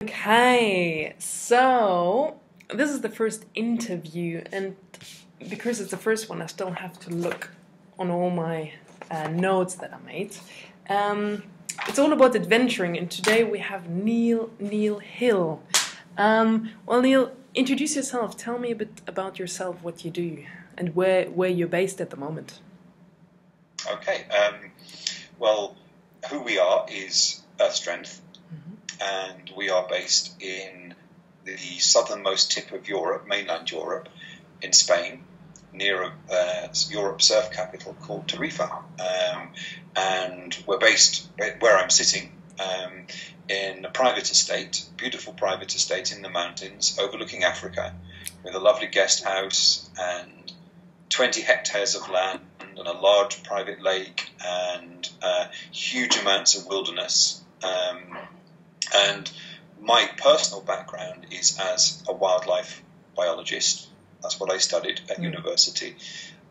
Okay, so this is the first interview, and because it's the first one, I still have to look on all my notes that I made. It's all about adventuring, and today we have Neil Hill. Well, Neil, introduce yourself. Tell me a bit about yourself, what you do, and where you're based at the moment. Okay. Well, who we are is Earth Strength, and we are based in the southernmost tip of Europe, mainland Europe, in Spain, near Europe's surf capital called Tarifa. And we're based where I'm sitting in a private estate, beautiful private estate in the mountains overlooking Africa, with a lovely guest house and 20 hectares of land and a large private lake and huge amounts of wilderness. And my personal background is as a wildlife biologist. That's what I studied at university.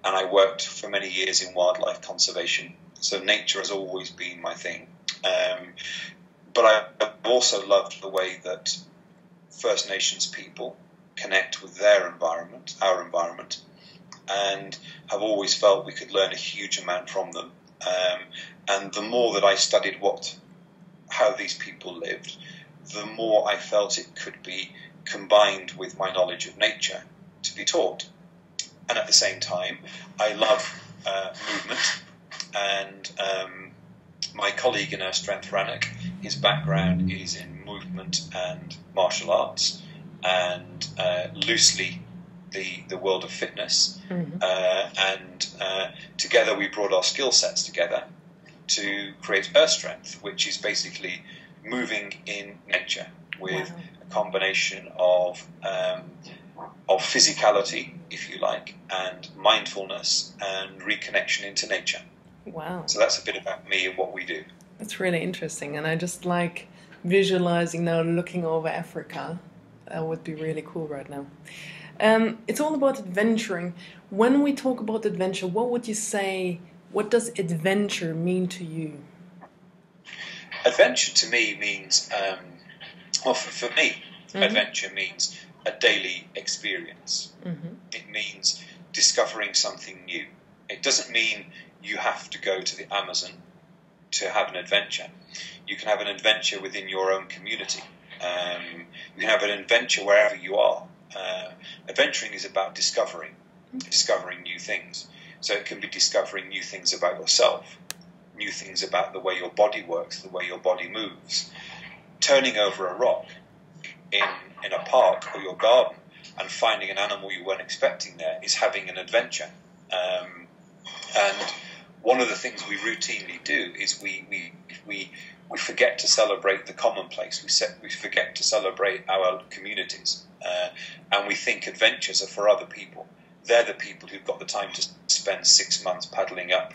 And I worked for many years in wildlife conservation. So nature has always been my thing. But I've also loved the way that First Nations people connect with their environment, our environment, and have always felt we could learn a huge amount from them. And the more that I studied how these people lived, the more I felt it could be combined with my knowledge of nature to be taught. And at the same time, I love movement, and my colleague in Earth Strength, Rannoch, his background is in movement and martial arts, and loosely the world of fitness. And together we brought our skill sets together to create Earth Strength, which is basically moving in nature with a combination of physicality, if you like, and mindfulness and reconnection into nature. Wow. So that's a bit about me and what we do. That's really interesting, and I just like visualizing now, looking over Africa. That would be really cool right now. It's all about adventuring. When we talk about adventure, what would you say, what does adventure mean to you? Adventure to me means, for me, adventure means a daily experience. It means discovering something new. It doesn't mean you have to go to the Amazon to have an adventure. You can have an adventure within your own community. You can have an adventure wherever you are. Adventuring is about discovering new things. So it can be discovering new things about yourself, new things about the way your body works, the way your body moves. Turning over a rock in a park or your garden and finding an animal you weren't expecting there is having an adventure. And one of the things we routinely do is we forget to celebrate the commonplace. We forget to celebrate our communities, and we think adventures are for other people. They're the people who've got the time to spend 6 months paddling up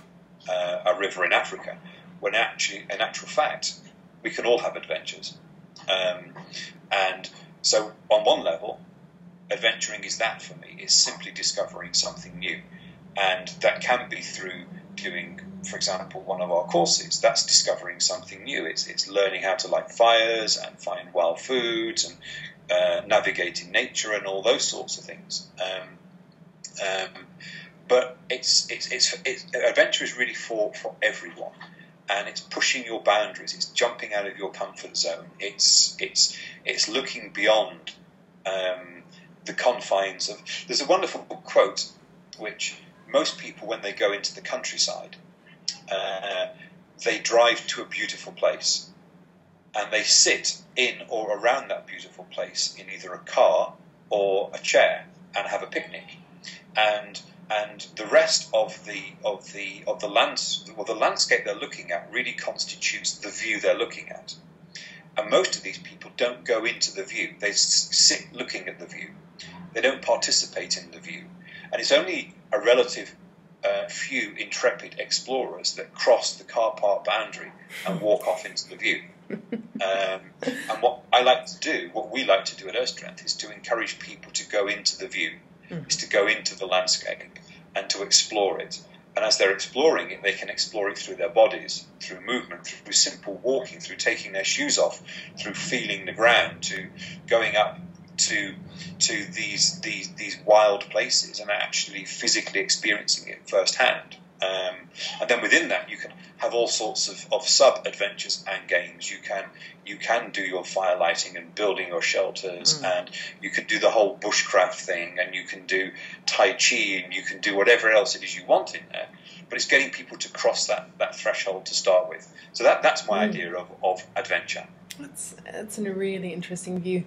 a river in Africa, when actually, in actual fact, we can all have adventures. And so on one level, adventuring is that for me, is simply discovering something new. And that can be through doing, for example, one of our courses. That's discovering something new. It's learning how to light fires and find wild foods and navigating nature and all those sorts of things. But adventure is really for everyone, and it's pushing your boundaries. It's jumping out of your comfort zone. It's looking beyond the confines of. There's a wonderful quote which most people, when they go into the countryside, they drive to a beautiful place, and they sit in or around that beautiful place in either a car or a chair and have a picnic, and the rest of the landscape they're looking at really constitutes the view they're looking at. And most of these people don't go into the view; they sit looking at the view. They don't participate in the view, and it's only a relative few intrepid explorers that cross the car park boundary and walk off into the view. And what we like to do at Earth Strength, is to encourage people to go into the view, is to go into the landscape and to explore it, And as they're exploring it, they can explore it through their bodies, through movement, through simple walking, through taking their shoes off, through feeling the ground, to going up to these wild places and actually physically experiencing it firsthand. And then within that, you can have all sorts of sub-adventures and games. You can do your fire lighting and building your shelters, and you can do the whole bushcraft thing, and you can do Tai Chi, and you can do whatever else it is you want in there. But it's getting people to cross that threshold to start with. So that's my idea of adventure. That's a really interesting view.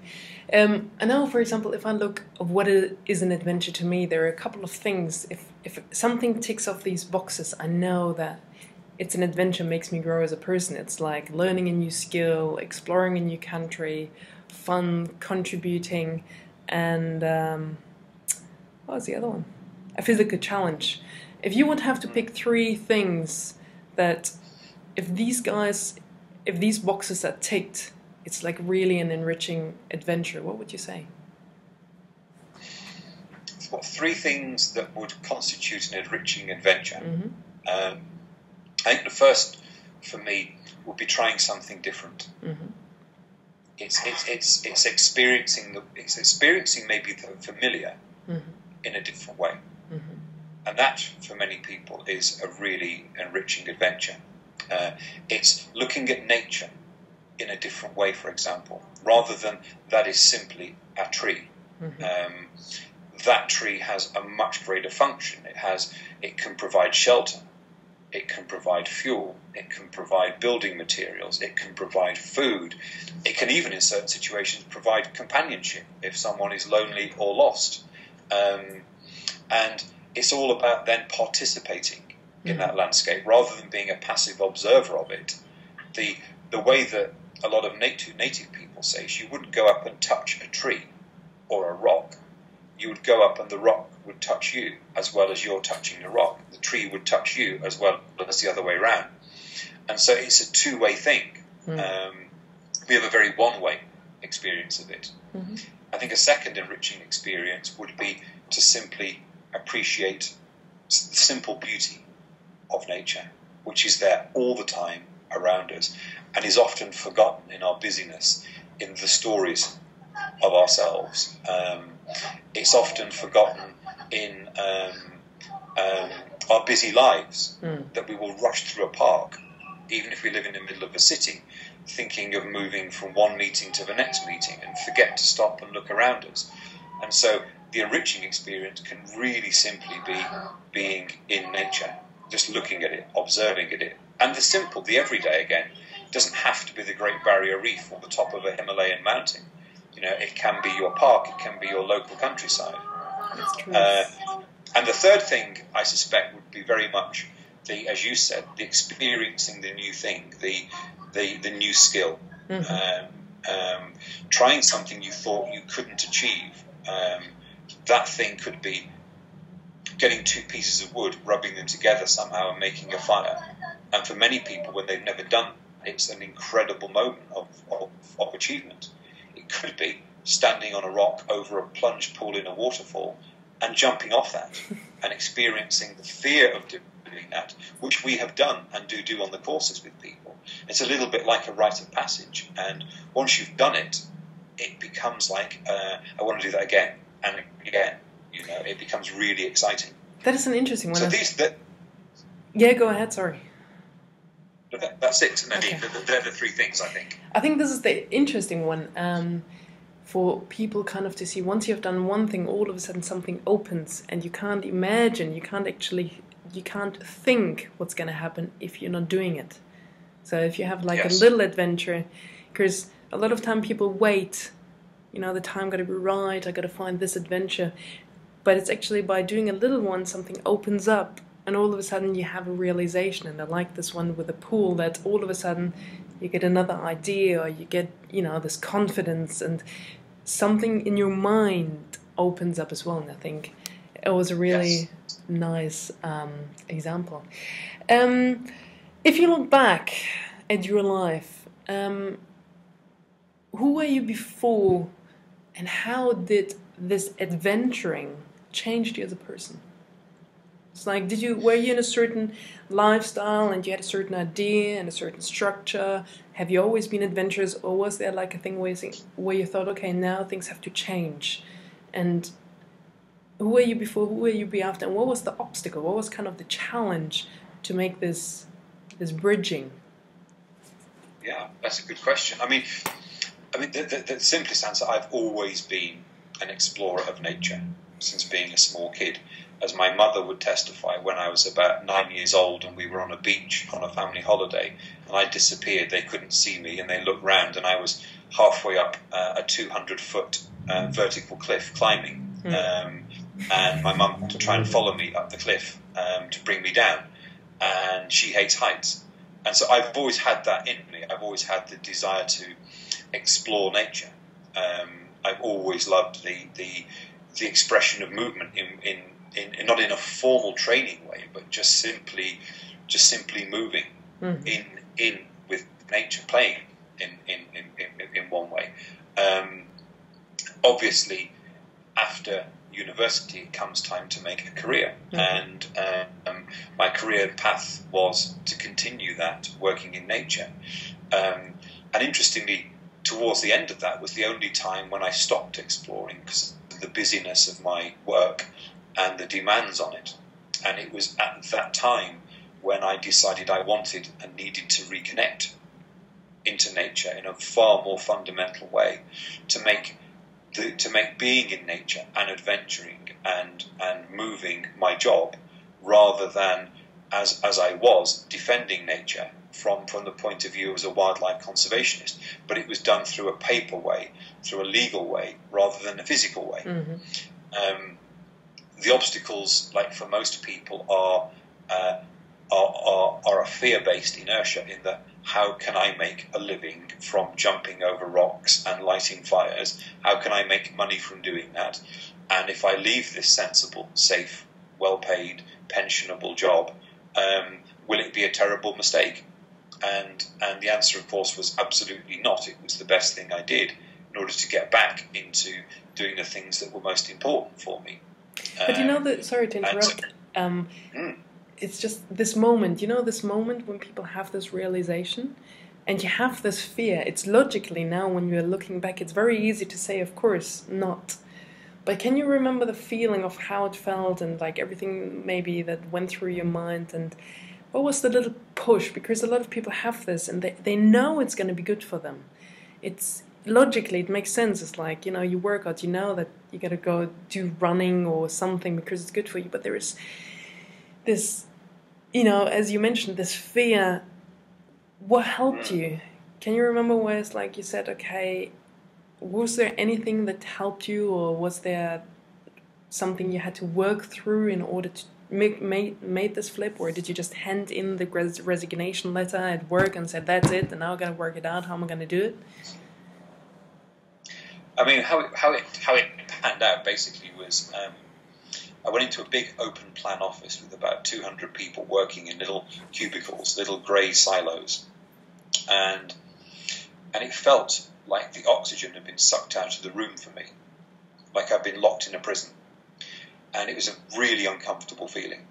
I know, for example, if I look at what is an adventure to me, there are a couple of things. If something ticks off these boxes, I know that it's an adventure, makes me grow as a person. It's like learning a new skill, exploring a new country, fun, contributing, and what was the other one? A physical challenge. If you would have to pick 3 things that, if these boxes are ticked, it's like really an enriching adventure, what would you say? What 3 things that would constitute an enriching adventure? I think the first, for me, would be trying something different. It's experiencing maybe the familiar in a different way, and that for many people is a really enriching adventure. It's looking at nature in a different way, for example, rather than that is simply a tree. That tree has a much greater function. It can provide shelter, it can provide fuel, it can provide building materials, it can provide food, it can even in certain situations provide companionship if someone is lonely or lost. And it's all about then participating in that landscape rather than being a passive observer of it. The way that a lot of native people say is you wouldn't go up and touch a tree or a rock. You would go up and the rock would touch you as well as you're touching the rock. The tree would touch you as well as the other way around. And so it's a two-way thing. We have a very one-way experience of it. I think a second enriching experience would be to simply appreciate the simple beauty of nature, which is there all the time around us and is often forgotten in our busyness, in the stories of ourselves. It's often forgotten in our busy lives, that we will rush through a park, even if we live in the middle of a city, thinking of moving from one meeting to the next meeting and forget to stop and look around us. And so the enriching experience can really simply be being in nature, just looking at it, observing it. And the simple, the everyday again, doesn't have to be the Great Barrier Reef or the top of a Himalayan mountain. You know, it can be your park, it can be your local countryside. That's true. And the third thing, I suspect, would be very much as you said, the experiencing the new thing, the new skill, trying something you thought you couldn't achieve. That thing could be getting 2 pieces of wood, rubbing them together somehow and making a fire. And for many people, when they've never done it, it's an incredible moment of achievement. It could be standing on a rock over a plunge pool in a waterfall and jumping off that and experiencing the fear of doing that, which we have done and do on the courses with people. It's a little bit like a rite of passage, and once you've done it, it becomes like, I want to do that again and again. You know, it becomes really exciting. That is an interesting one. So yeah, go ahead, sorry. That's it. Okay. They're the 3 things, I think. I think this is the interesting one, for people kind of to see, once you've done one thing, all of a sudden something opens and you can't imagine, you can't think what's going to happen if you're not doing it. So if you have like a little adventure, because a lot of time people wait, you know, the time got to be right, I got to find this adventure. But it's actually by doing a little one, something opens up and all of a sudden you have a realization. And I like this one with the pool, that all of a sudden you get another idea, or you get, you know, this confidence, and something in your mind opens up as well. And I think it was a really nice example. If you look back at your life, who were you before, and how did this adventuring change you as a person? It's like, were you in a certain lifestyle and you had a certain idea and a certain structure? Have you always been adventurous, or was there like a thing where you thought, okay, now things have to change? And who were you before? Who were you be after? And what was the obstacle? What was kind of the challenge to make this bridging? Yeah, that's a good question. I mean, the simplest answer: I've always been an explorer of nature since being a small kid. As my mother would testify, when I was about 9 years old and we were on a beach on a family holiday and I disappeared, they couldn't see me and they looked round and I was halfway up a 200-foot vertical cliff climbing. And my mum had to try and follow me up the cliff to bring me down. And she hates heights. And so I've always had that in me. I've always had the desire to explore nature. I've always loved the expression of movement in not in a formal training way, but just simply moving in with nature, playing in one way. Obviously, after university, it comes time to make a career, and my career path was to continue that, working in nature. And interestingly, towards the end of that was the only time when I stopped exploring because of the busyness of my work and the demands on it. And it was at that time when I decided I wanted and needed to reconnect into nature in a far more fundamental way, to make being in nature and adventuring and moving my job, rather than as I was defending nature from the point of view as a wildlife conservationist. But it was done through a paper way, through a legal way, rather than a physical way. The obstacles, like for most people, are a fear-based inertia in that, how can I make a living from jumping over rocks and lighting fires? How can I make money from doing that? And if I leave this sensible, safe, well-paid, pensionable job, will it be a terrible mistake? And the answer, of course, was absolutely not. It was the best thing I did in order to get back into doing the things that were most important for me. But you know that, sorry to interrupt, it's just this moment, this moment when people have this realization and you have this fear. It's logically now, when you're looking back, it's very easy to say, of course, not. But can you remember the feeling of how it felt and like everything maybe that went through your mind, and what was the little push? Because a lot of people have this and they know it's going to be good for them. It's logically, it makes sense. It's like, you work out, you know that you got to go do running or something because it's good for you. But there is this, as you mentioned, this fear. What helped you? Can you remember where it's like you said, okay, was there anything that helped you, or was there something you had to work through in order to made this flip, or did you just hand in the resignation letter at work and said, that's it, and now I'm going to work it out, how am I going to do it? I mean, how it panned out basically was I went into a big open plan office with about 200 people working in little cubicles, little grey silos, and it felt like the oxygen had been sucked out of the room for me, like I'd been locked in a prison, and it was a really uncomfortable feeling.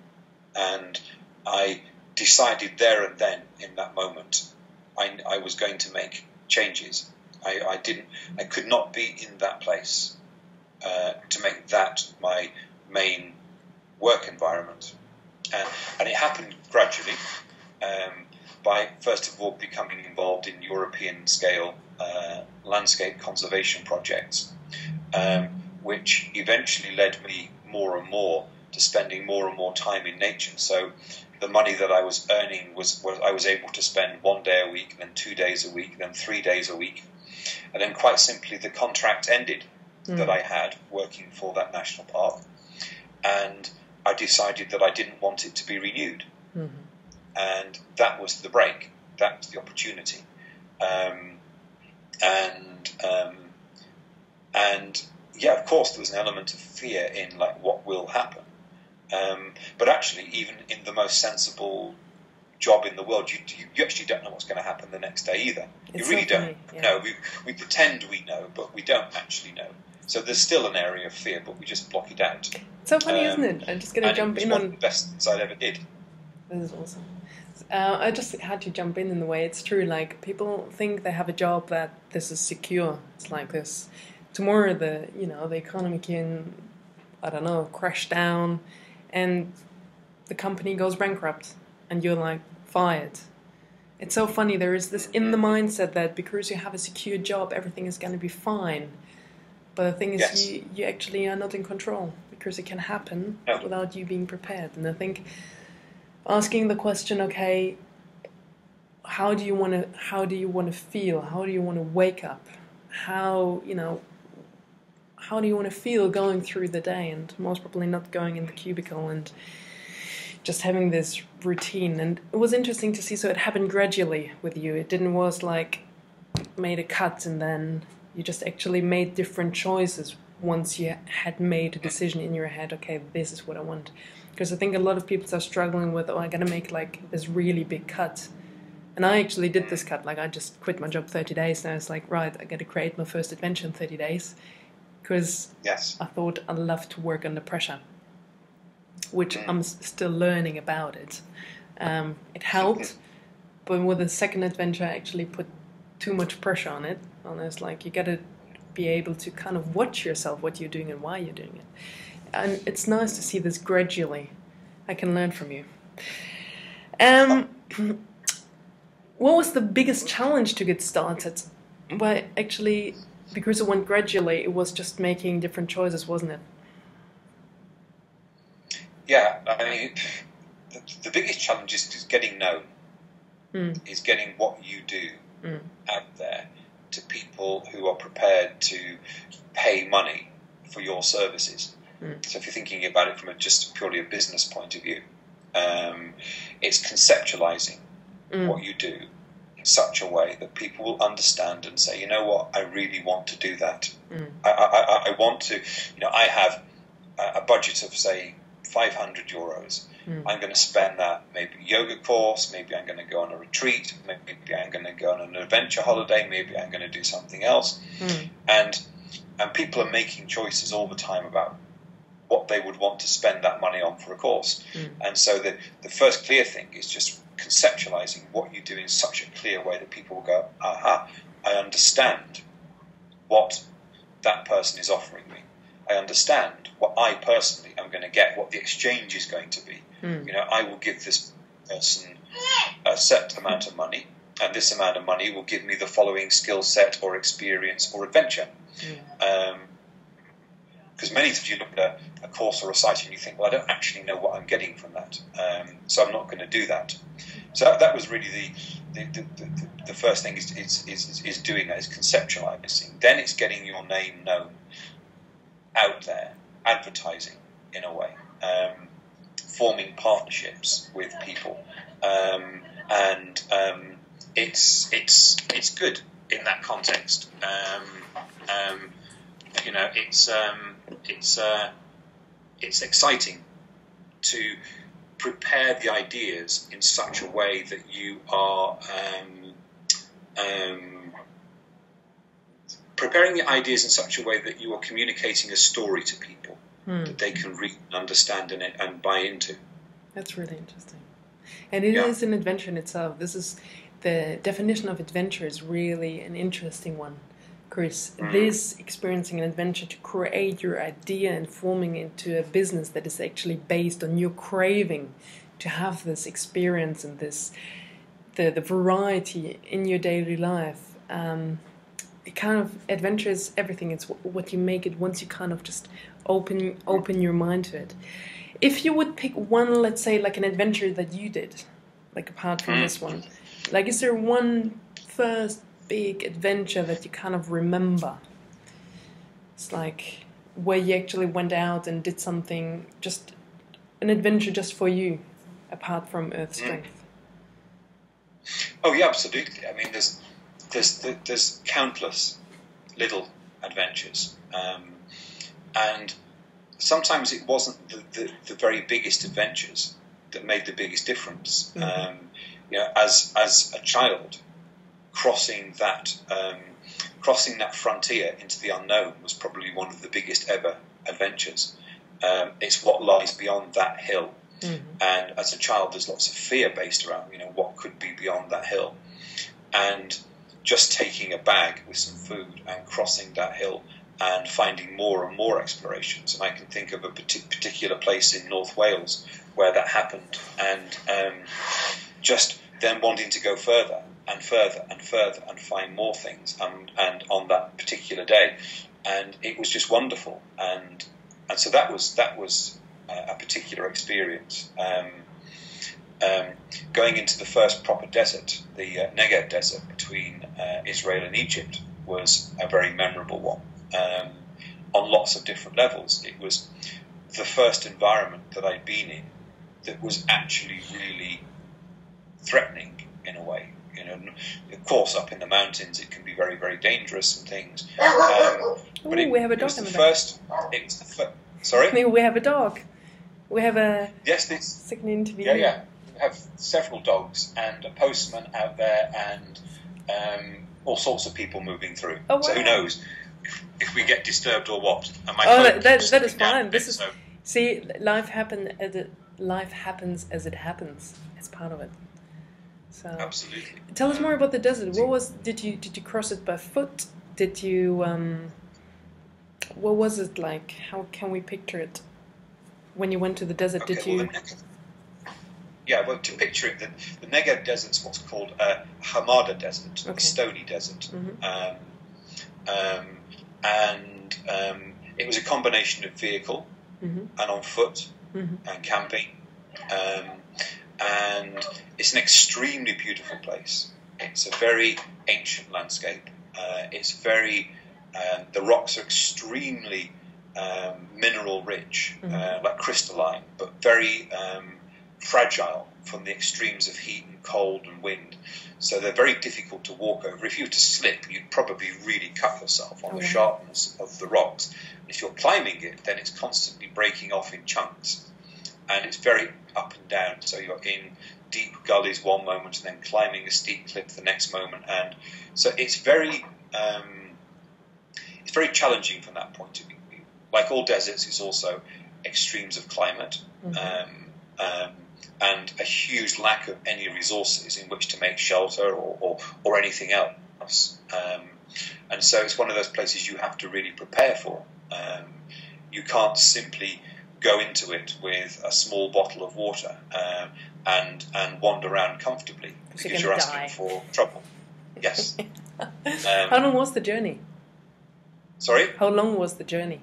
And I decided there and then, in that moment, I was going to make changes. I could not be in that place to make that my main work environment. And it happened gradually, by first of all becoming involved in European scale landscape conservation projects, which eventually led me more and more to spending more and more time in nature. So the money that I was earning was I was able to spend 1 day a week, then 2 days a week, then 3 days a week. And then quite simply the contract ended that I had working for that national park. And I decided that I didn't want it to be renewed. And that was the break. That was the opportunity. And yeah, of course, there was an element of fear in like what will happen. But actually, even in the most sensible job in the world, you actually don't know what's going to happen the next day either. You really don't know. We pretend we know, but we don't actually know. So there's still an area of fear, but we just block it out. It's so funny, isn't it? I'm just going to jump in on... one of the best things I ever did. This is awesome. I just had to jump in the way. It's true, like, people think they have a job that this is secure. It's like this. Tomorrow the economy can, I don't know, crash down and the company goes bankrupt and you're like fired. It's so funny. There is this in the mindset that because you have a secure job, everything is going to be fine. But the thing is, yes, you actually are not in control because it can happen without you being prepared. And I think asking the question, okay, how do you want to feel? How do you want to wake up? How do you want to feel going through the day? And most probably not going in the cubicle and just having this routine. And it was interesting to see, so it happened gradually with you. It didn't was like made a cut and then you just actually made different choices once you had made a decision in your head, okay, this is what I want. Because I think a lot of people are struggling with, I gotta make like this really big cut. And I actually did this cut, like I just quit my job 30 days and I was like, right, I gotta create my first adventure in 30 days. Because I thought I love to work under pressure, which I'm still learning about it. It helped, but with the second adventure I actually put too much pressure on it. And it's like, you gotta be able to kind of watch yourself, what you're doing and why you're doing it. And it's nice to see this gradually. I can learn from you. What was the biggest challenge to get started? Well, actually, because it went gradually, it was just making different choices, wasn't it? Yeah, I mean, the biggest challenge is getting known. Is getting what you do out there to people who are prepared to pay money for your services. So if you're thinking about it from just purely a business point of view, it's conceptualizing what you do in such a way that people will understand and say, you know what, I really want to do that. I want to, I have a budget of, say, 500 euros. I'm going to spend that maybe yoga course, maybe I'm going to go on a retreat, maybe I'm going to go on an adventure holiday, maybe I'm going to do something else. And people are making choices all the time about what they would want to spend that money on for a course. And so the first clear thing is just conceptualizing what you do in such a clear way that people will go, aha, I understand what that person is offering me. I understand what I personally am going to get, what the exchange is going to be. I will give this person a set amount of money, and this amount of money will give me the following skill set or experience or adventure. Because many of you look at a course or a site and you think, well, I don't actually know what I'm getting from that, so I'm not going to do that. So that was really the first thing is doing that, is conceptualizing. Then it's getting your name known out there, advertising in a way, forming partnerships with people, and it's good in that context. It's exciting to prepare the ideas in such a way that you are preparing the ideas in such a way that you are communicating a story to people that they can read and understand and buy into. That's really interesting. And it is an adventure in itself. This is the definition of adventure is really an interesting one. Because this experiencing an adventure to create your idea and forming into a business that is actually based on your craving to have this experience and this the variety in your daily life. It kind of adventure is everything. It's what you make it once you kind of just open your mind to it. If you would pick one, let's say, like an adventure that you did, like apart from this one, like is there one first big adventure that you kind of remember? It's like where you actually went out and did something, just an adventure just for you, apart from Earth Strength. Oh yeah, absolutely. I mean, there's countless little adventures, and sometimes it wasn't the very biggest adventures that made the biggest difference. As a child, crossing that crossing that frontier into the unknown was probably one of the biggest ever adventures. It's what lies beyond that hill. And as a child, there's lots of fear based around, what could be beyond that hill. And just taking a bag with some food and crossing that hill and finding more and more explorations. And I can think of a particular place in North Wales where that happened, and just then wanting to go further and further and further and find more things, and on that particular day. And it was just wonderful. And so that was a particular experience. Going into the first proper desert, the Negev desert between Israel and Egypt, was a very memorable one on lots of different levels. It was the first environment that I'd been in that was actually really threatening in a way. Of course, up in the mountains, it can be very, very dangerous and things. But we have a dog in the back. Sorry? We have a dog. We have a second interview. Yeah. We have several dogs and a postman out there, and all sorts of people moving through. Oh, wow. So who knows if we get disturbed or what? And that is fine. See, life happens as it happens. It's part of it. So absolutely. Tell us more about the desert. Did you cross it by foot? Did you what was it like? How can we picture it? When you went to the desert, Okay, did you? Well, to picture it, the Negev desert's what's called a Hamada desert, a stony desert. And it was a combination of vehicle and on foot and camping. And it's an extremely beautiful place. It's a very ancient landscape. It's very, the rocks are extremely mineral rich, like crystalline, but very fragile from the extremes of heat and cold and wind. So they're very difficult to walk over. If you were to slip, you'd probably really cut yourself on the sharpness of the rocks. And if you're climbing it, then it's constantly breaking off in chunks. And it's very up and down. So you're in deep gullies one moment and then climbing a steep cliff the next moment. And so it's very challenging from that point of view. Like all deserts, it's also extremes of climate. And a huge lack of any resources in which to make shelter or anything else. And so it's one of those places you have to really prepare for. You can't simply go into it with a small bottle of water and wander around comfortably because you're asking for trouble. Yes. How long was the journey? Sorry? How long was the journey?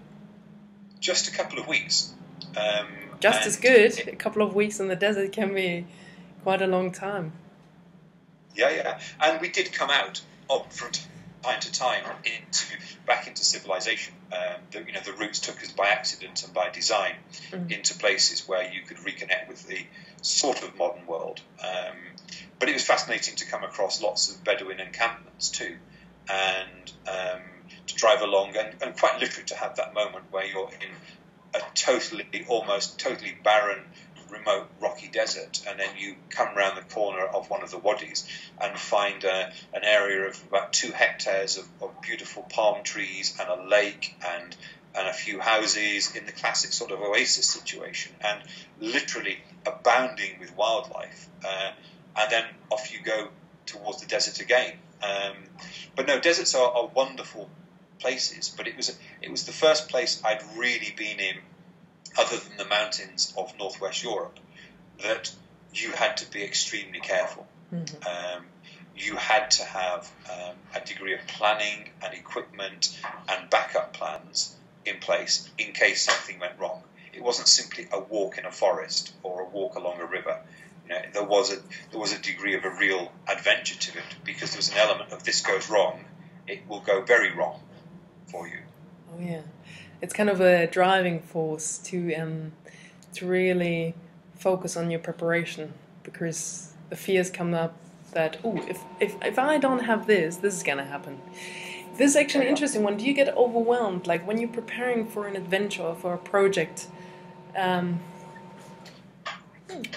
Just a couple of weeks. Just as good. A couple of weeks in the desert can be quite a long time. Yeah. And we did come out from time to time back into civilization. The routes took us by accident and by design into places where you could reconnect with the sort of modern world. But it was fascinating to come across lots of Bedouin encampments too, and to drive along and quite literally to have that moment where you're in a almost totally barren, remote, rocky desert, and then you come round the corner of one of the wadis and find an area of about 2 hectares of beautiful palm trees and a lake and a few houses in the classic sort of oasis situation, and literally abounding with wildlife. And then off you go towards the desert again. But no, deserts are wonderful places, but it was the first place I'd really been in, other than the mountains of northwest Europe, that you had to be extremely careful. You had to have a degree of planning and equipment and backup plans in place in case something went wrong. It wasn't simply a walk in a forest or a walk along a river. There was a degree of a real adventure to it, because there was an element of this goes wrong, it will go very wrong for you. Oh yeah, it's kind of a driving force to really focus on your preparation, because the fears come up that if I don't have this is gonna happen. This is actually an interesting one. Do you get overwhelmed, like when you're preparing for an adventure or for a project?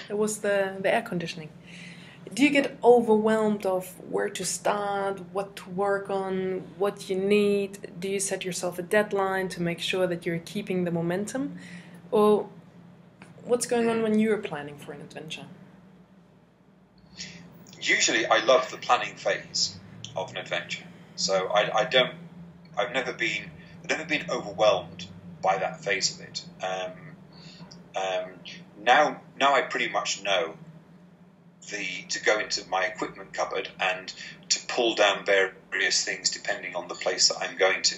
It was the air conditioning. Do you get overwhelmed of where to start, what to work on, what you need? Do you set yourself a deadline to make sure that you're keeping the momentum? Or what's going on when you're planning for an adventure? Usually I love the planning phase of an adventure. So I've never been overwhelmed by that phase of it. Now I pretty much know to go into my equipment cupboard and to pull down various things depending on the place that I'm going to.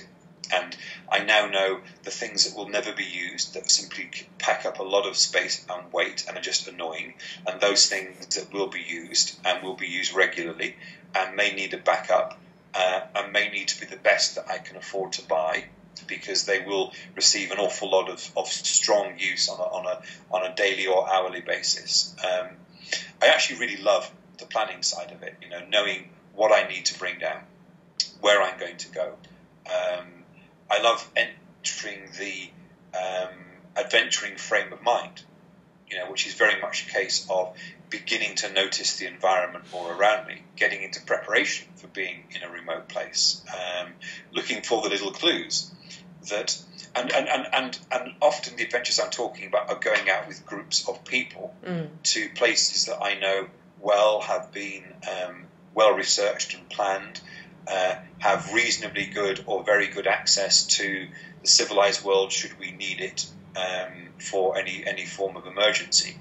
And I now know the things that will never be used, that simply pack up a lot of space and weight and are just annoying, and those things that will be used and will be used regularly and may need a backup and may need to be the best that I can afford to buy, because they will receive an awful lot of strong use on a daily or hourly basis. I actually really love the planning side of it, knowing what I need to bring down, where I'm going to go. I love entering the adventuring frame of mind, which is very much a case of beginning to notice the environment more around me, getting into preparation for being in a remote place, looking for the little clues that, and often the adventures I'm talking about are going out with groups of people to places that I know well, have been well researched and planned, have reasonably good or very good access to the civilized world should we need it for any form of emergency.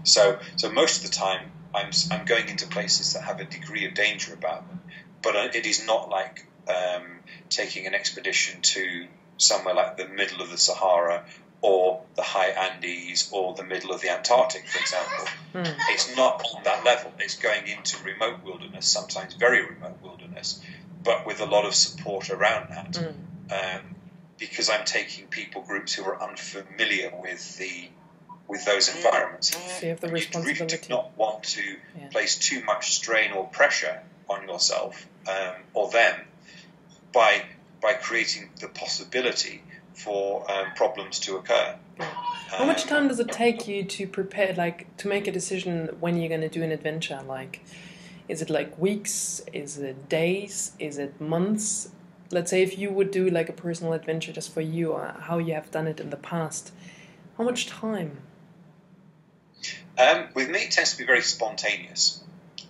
So most of the time I'm going into places that have a degree of danger about them, but it is not like taking an expedition to somewhere like the middle of the Sahara or the high Andes or the middle of the Antarctic, for example. It's not on that level. It's going into remote wilderness, sometimes very remote wilderness, but with a lot of support around that, because I'm taking people groups who are unfamiliar with those environments. So you have the responsibility. You really do not want to place too much strain or pressure on yourself or them by creating the possibility for problems to occur. How much time does it take you to prepare, to make a decision when you're going to do an adventure? Is it weeks? Is it days? Is it months? Let's say if you would do a personal adventure just for you, or how you have done it in the past, how much time? With me, it tends to be very spontaneous.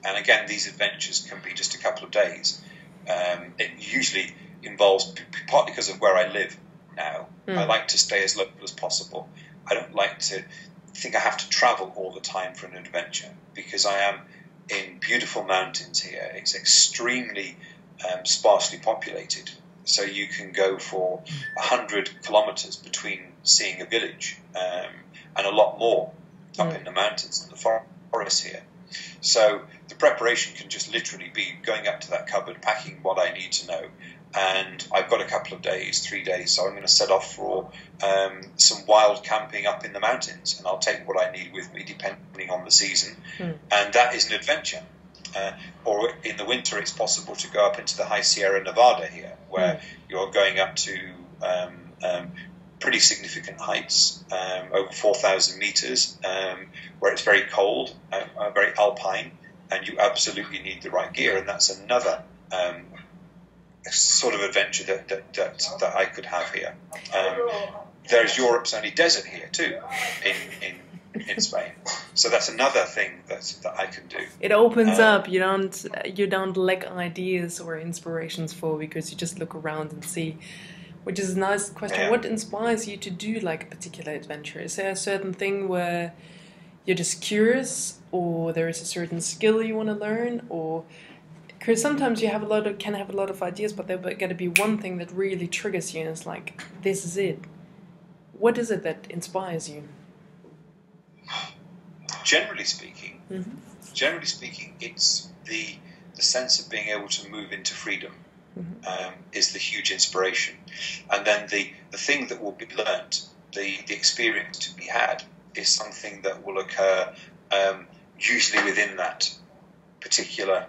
And again, these adventures can be just a couple of days. It usually involves, partly because of where I live now, I like to stay as local as possible. I don't like to think I have to travel all the time for an adventure, because I am in beautiful mountains here. It's extremely sparsely populated, so you can go for 100 kilometers between seeing a village, and a lot more up in the mountains and the forest here. So the preparation can just literally be going up to that cupboard, packing what I need to know, and I've got a couple of days, 3 days, so I'm going to set off for some wild camping up in the mountains, and I'll take what I need with me depending on the season, and that is an adventure. Or in the winter, it's possible to go up into the high Sierra Nevada here, where you're going up to pretty significant heights, over 4,000 meters, where it's very cold, very alpine, and you absolutely need the right gear, and that's another sort of adventure that I could have here. There's Europe's only desert here too, in Spain. So that's another thing that I can do. It opens up. You don't lack ideas or inspirations for, because you just look around and see. Which is a nice question. Yeah. What inspires you to do a particular adventure? Is there a certain thing where you're just curious, or there is a certain skill you want to learn, or because sometimes you can have a lot of ideas, but there's got to be one thing that really triggers you, and it's this is it. What is it that inspires you? Generally speaking, it's the sense of being able to move into freedom. Is the huge inspiration, and then the thing that will be learnt, the experience to be had, is something that will occur usually within that particular.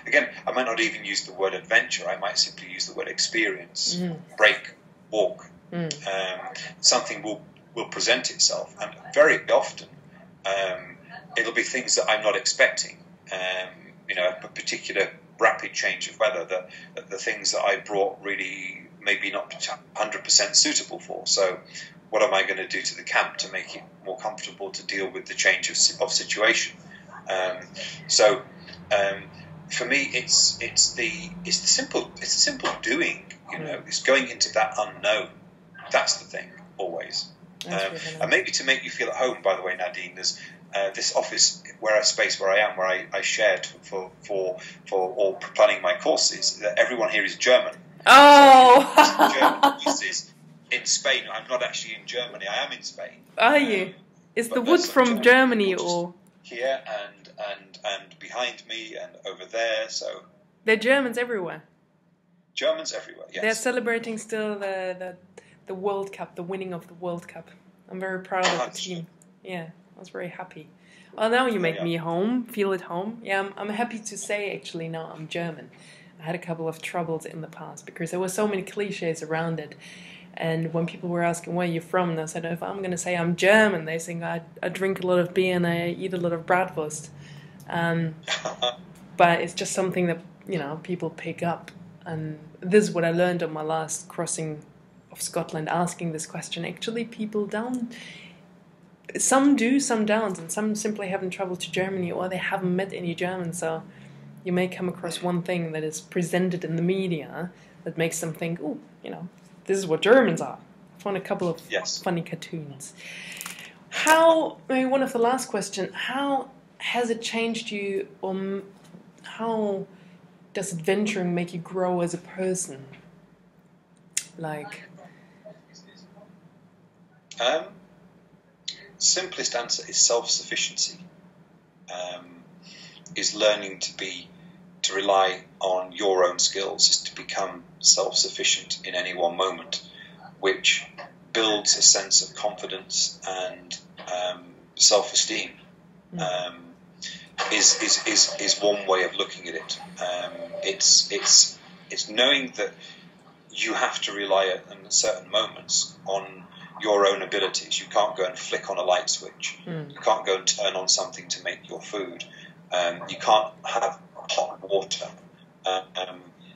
Again, I might not even use the word adventure. I might simply use the word experience, break, walk. Something will present itself, and very often it'll be things that I'm not expecting. a particular rapid change of weather, that the things that I brought really maybe not 100% suitable for. So what am I going to do to the camp to make it more comfortable to deal with the change of situation? For me, it's the simple doing. It's going into that unknown. That's the thing, always. And maybe to make you feel at home, by the way, Nadine, there's this office where I am, where I shared for all planning my courses. Everyone here is German. Oh, so German courses in Spain. I'm not actually in Germany. I am in Spain. Are you? Is the wood from Germany or here and behind me and over there? So they're Germans everywhere. Germans everywhere. Yes. They're celebrating still the World Cup, the winning of the World Cup. I'm very proud of the team. Yeah, I was very happy. Well, now you make me feel at home. Yeah, I'm happy to say actually now I'm German. I had a couple of troubles in the past because there were so many cliches around it. And when people were asking where you're from, and I said, if I'm going to say I'm German, they think I drink a lot of beer and I eat a lot of bratwurst. But it's just something that, people pick up. And this is what I learned on my last crossing of Scotland, asking this question. Actually, people don't. Some do, some don't, and some simply haven't traveled to Germany or they haven't met any Germans. So you may come across one thing that is presented in the media that makes them think, oh, this is what Germans are. I found a couple of funny cartoons. One of the last questions, how has it changed you, or how does adventuring make you grow as a person? Simplest answer is self-sufficiency. Is learning to rely on your own skills, is to become self-sufficient in any one moment, which builds a sense of confidence and self-esteem. Is one way of looking at it. It's knowing that you have to rely in certain moments on your own abilities. You can't go and flick on a light switch. You can't go and turn on something to make your food. You can't have hot water.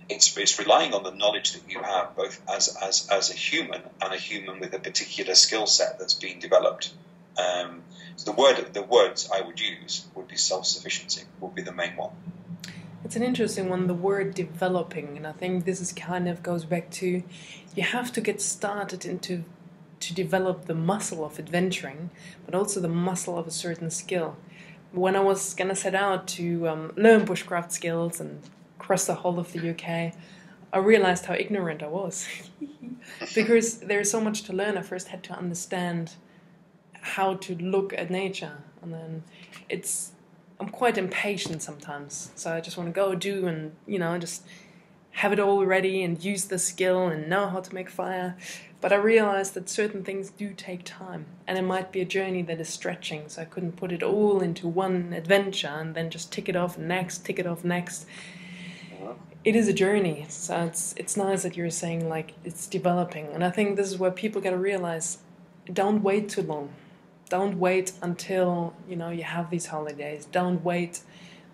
It's relying on the knowledge that you have, both as a human and a human with a particular skill set that's been developed. So the words I would use would be self-sufficiency, would be the main one. It's an interesting one, the word developing, and I think this is goes back to you have to get started to develop the muscle of adventuring, but also the muscle of a certain skill. When I was going to set out to learn bushcraft skills and cross the whole of the UK, I realized how ignorant I was. Because there's so much to learn, I first had to understand how to look at nature. And then I'm quite impatient sometimes. So I just want to go do and, just have it all ready and use the skill and know how to make fire. But I realized that certain things do take time. And it might be a journey that is stretching. So I couldn't put it all into one adventure and then just tick it off next. It is a journey. So it's nice that you're saying, it's developing. And I think this is where people got to realize, don't wait too long. Don't wait until, you have these holidays. Don't wait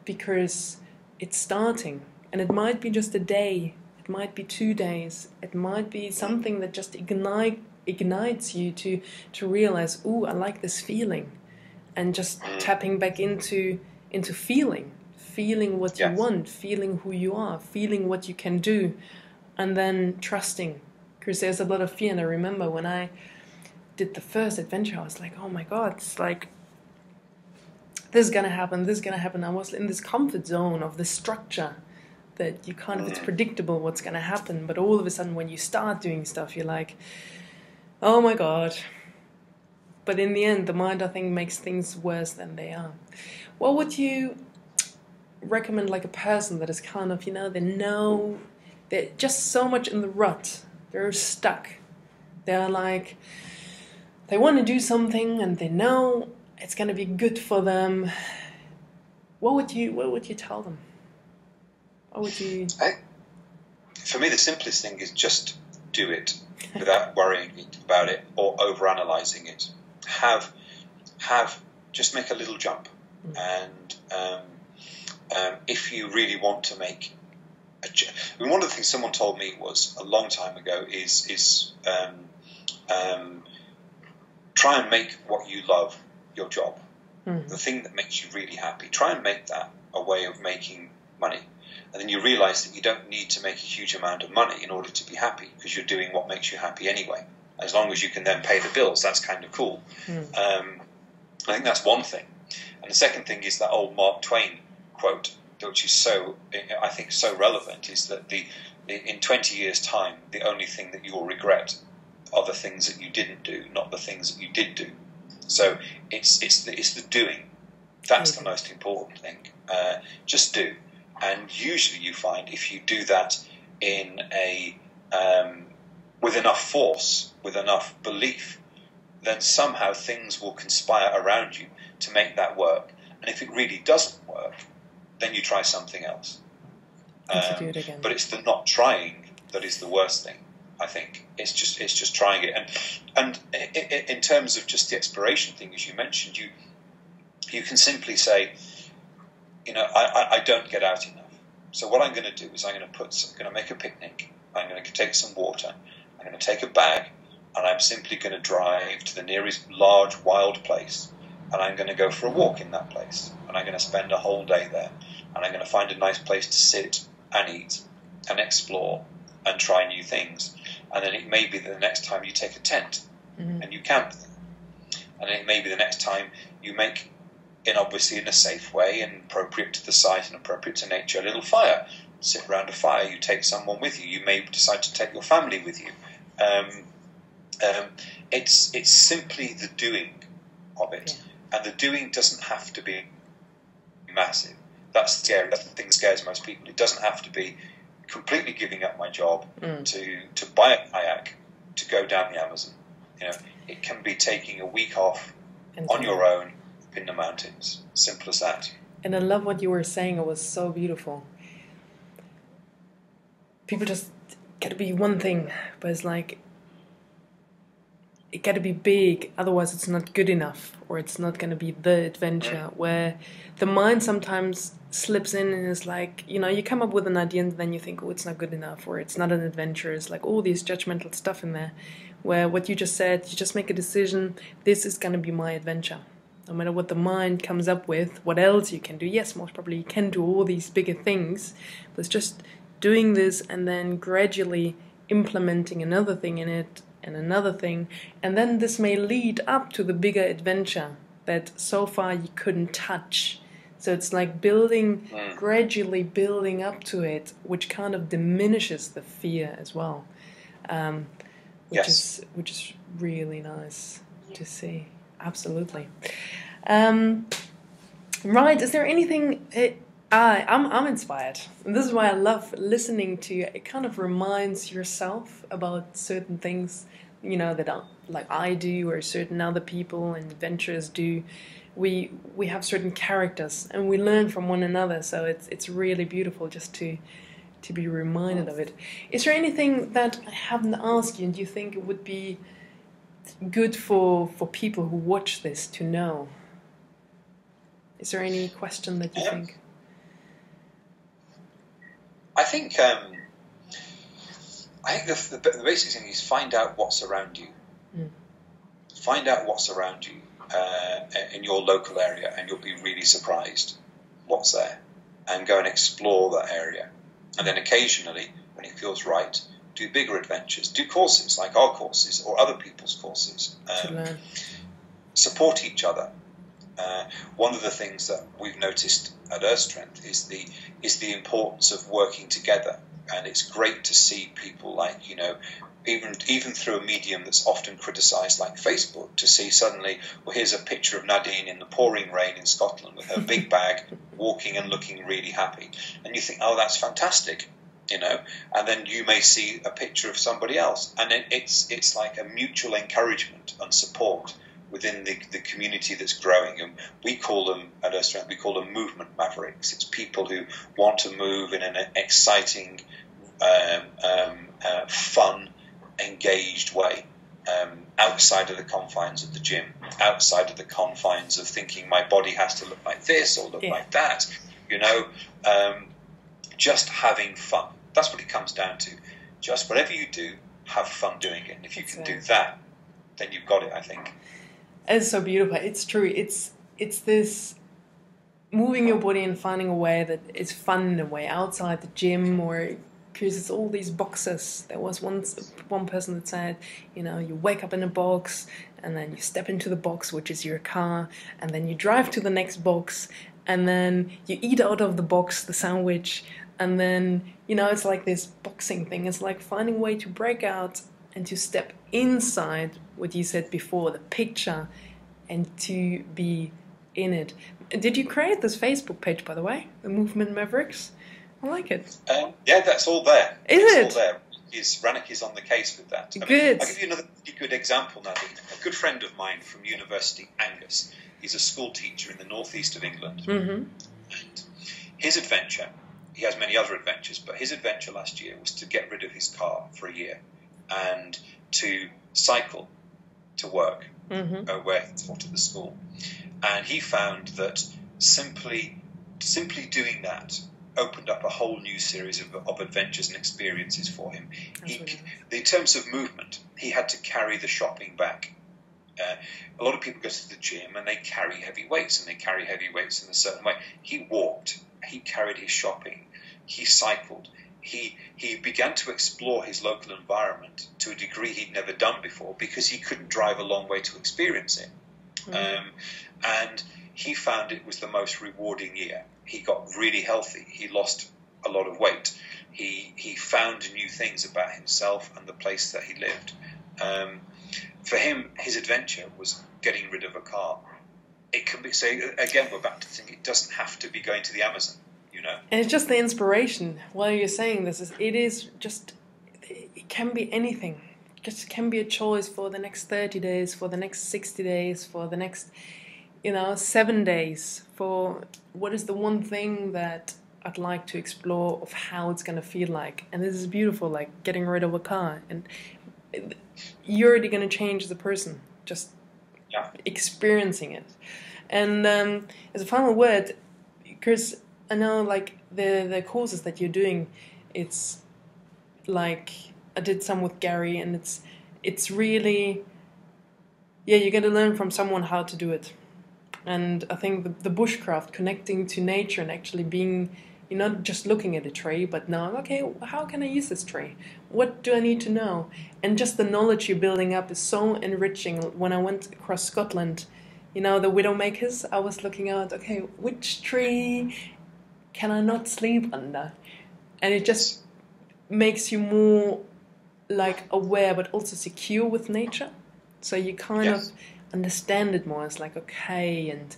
because it's starting. And it might be just a day. It might be 2 days. It might be something that just ignites you to realize, ooh, I like this feeling. And just tapping back into feeling what you want, feeling who you are, feeling what you can do, and then trusting. Because there's a lot of fear. And I remember when I did the first adventure, I was like, oh my God, it's like, this is going to happen. I was in this comfort zone of the structure that you it's predictable what's going to happen. But all of a sudden, when you start doing stuff, you're like, oh my God. But in the end, the mind, I think, makes things worse than they are. What would you recommend, a person that is they're just so much in the rut. They're stuck. They're they want to do something and they know it's going to be good for them. What would you tell them? For me, the simplest thing is just do it without worrying about it or overanalyzing it. Just make a little jump, and if you really want to make one of the things someone told me was a long time ago is try and make what you love your job. The thing that makes you really happy. Try and make that a way of making money. And then you realise that you don't need to make a huge amount of money in order to be happy, because you're doing what makes you happy anyway. As long as you can then pay the bills, that's kind of cool. I think that's one thing. And the second thing is that old Mark Twain quote, which is so relevant, is that in 20 years' time, the only thing that you will regret are the things that you didn't do, not the things that you did do. So it's the doing. That's the most important thing. Just do. And usually you find if you do that in with enough force, with enough belief, then somehow things will conspire around you to make that work. And if it really doesn't work, then you try something else. Do it again. But it's the not trying that is the worst thing, I think. It's just trying it. And in terms of just the exploration thing, as you mentioned, you can simply say, I don't get out enough. So what I'm going to do is I'm going to make a picnic. I'm going to take some water. I'm going to take a bag, and I'm simply going to drive to the nearest large wild place, and I'm going to go for a walk in that place, and I'm going to spend a whole day there, and I'm going to find a nice place to sit and eat and explore and try new things. And then it may be that the next time you take a tent and you camp, and then it may be the next time you make, obviously in a safe way and appropriate to the site and appropriate to nature, a little fire. Sit around a fire. You take someone with you. You may decide to take your family with you. It's simply the doing of it, and the doing doesn't have to be massive. That's scary. That's the thing that scares most people. It doesn't have to be completely giving up my job to buy a kayak to go down the Amazon. It can be taking a week off on your own in the mountains. Simple as that. And I love what you were saying. It was so beautiful. People just gotta be one thing, but it's like it gotta be big, otherwise it's not good enough, or it's not gonna be the adventure. Where the mind sometimes slips in and is like, you come up with an idea and then you think, oh, it's not good enough, or it's not an adventure. It's like all these judgmental stuff in there, where what you just said, you just make a decision, this is gonna be my adventure. No matter what the mind comes up with, what else you can do. Yes, most probably you can do all these bigger things, but it's just doing this and then gradually implementing another thing in it and another thing, and then this may lead up to the bigger adventure that so far you couldn't touch. So it's like gradually building up to it, which kind of diminishes the fear as well, which is really nice to see. Absolutely. Right, is there anything... I'm inspired. And this is why I love listening to you. It kind of reminds yourself about certain things, that like I do, or certain other people and adventurers do. We have certain characters, and we learn from one another. So it's really beautiful just to be reminded of it. Is there anything that I haven't asked you, and you think it would be good for people who watch this to know? Is there any question that you think? I think the basic thing is find out what's around you. Find out what's around you in your local area, and you'll be really surprised what's there. And go and explore that area. And then occasionally, when it feels right, do bigger adventures. Do courses like our courses or other people's courses. Support each other. One of the things that we've noticed at Earth Strength is the importance of working together, and it's great to see people like, even through a medium that's often criticised like Facebook, to see suddenly, well, here's a picture of Nadine in the pouring rain in Scotland with her big bag, walking and looking really happy, and you think, oh, that's fantastic, and then you may see a picture of somebody else, and it's like a mutual encouragement and support within the community that's growing. And we call them, at Earth Strength, we call them movement mavericks. It's people who want to move in an exciting, fun, engaged way, outside of the confines of the gym, outside of the confines of thinking my body has to look like this or look like that. You know, just having fun. That's what it comes down to. Just whatever you do, have fun doing it. And if you can do that, then you've got it, I think. It's so beautiful. It's true. It's this moving your body and finding a way that is fun in a way outside the gym, or because it's all these boxes. There was once one person that said, you know, you wake up in a box and then you step into the box, which is your car, and then you drive to the next box, and then you eat out of the box the sandwich, and then, you know, it's like this boxing thing. It's like finding a way to break out and to step inside what you said before, the picture, and to be in it. Did you create this Facebook page, by the way, the Movement Mavericks? I like it. Yeah, that's all there. Is it? All there. Rannick is on the case with that. Good. I'll give you another good example, Nadine. A good friend of mine from university, Angus, he's a school teacher in the northeast of England. Mm-hmm. And his adventure, he has many other adventures, but his adventure last year was to get rid of his car for a year and to cycle to work, where he taught at the school. And he found that simply doing that opened up a whole new series of adventures and experiences for him. In terms of movement, he had to carry the shopping back. A lot of people go to the gym and they carry heavy weights, and they carry heavy weights in a certain way. He walked, he carried his shopping, he cycled, he began to explore his local environment to a degree he'd never done before, because he couldn't drive a long way to experience it. And he found it was the most rewarding year. He got really healthy. He lost a lot of weight. He found new things about himself and the place that he lived. For him, his adventure was getting rid of a car. It can be, so again, we're back to thinking it doesn't have to be going to the Amazon, you know. And it's just the inspiration. While you're saying this, it can be anything. Just can be a choice for the next 30 days, for the next 60 days, for the next, 7 days, for what is the one thing that I'd like to explore of how it's going to feel like. And this is beautiful, like getting rid of a car. And you're already going to change as a person, just experiencing it. And as a final word, because I know like the courses that you're doing, it's like I did some with Gary, and it's really, you got to learn from someone how to do it. And I think the bushcraft, connecting to nature and actually being, you're not just looking at a tree, but now, okay, how can I use this tree? What do I need to know? And just the knowledge you're building up is so enriching. When I went across Scotland, the Widowmakers, I was looking out, okay, which tree can I not sleep under? And it just makes you more like aware, but also secure with nature. So you kind of understand it more. It's like, okay, and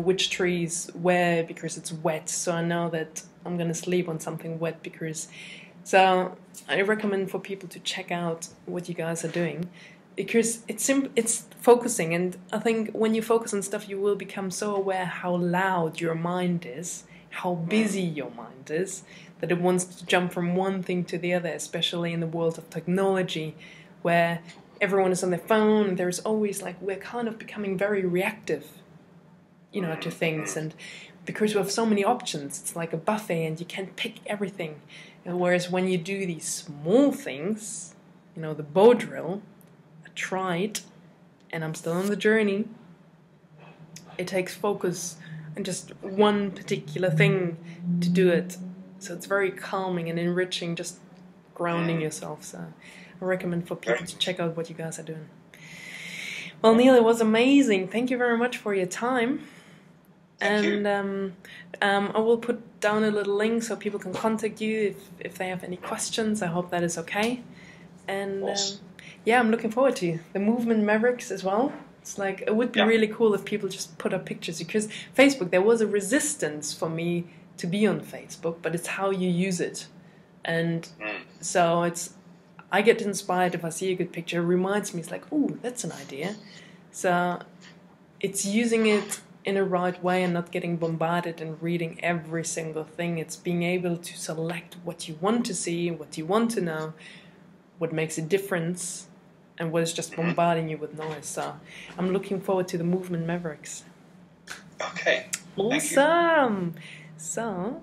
which trees where, because it's wet, so I know that I'm going to sleep on something wet. So I recommend for people to check out what you guys are doing, because it's focusing. And I think when you focus on stuff, you will become so aware how loud your mind is, how busy your mind is, that it wants to jump from one thing to the other, especially in the world of technology, where everyone is on their phone, and there's always we're kind of becoming very reactive, to things. And because we have so many options, it's like a buffet and you can't pick everything. And whereas when you do these small things, the bow drill, I tried, and I'm still on the journey, it takes focus and just one particular thing to do it. So it's very calming and enriching, just grounding yourself. So I recommend for people to check out what you guys are doing. Well, Neil, it was amazing. Thank you very much for your time. Thank you. I will put down a little link so people can contact you if they have any questions. I hope that is okay. And I'm looking forward to the Movement Mavericks as well. It's like, it would be really cool if people just put up pictures, because Facebook, there was a resistance for me to be on Facebook, but it's how you use it. And so I get inspired if I see a good picture. It reminds me, it's like, ooh, that's an idea. So it's using it in a right way and not getting bombarded and reading every single thing. It's being able to select what you want to see, what you want to know, what makes a difference, and what is just bombarding you with noise. So I'm looking forward to the Movement Mavericks. Okay. Awesome. So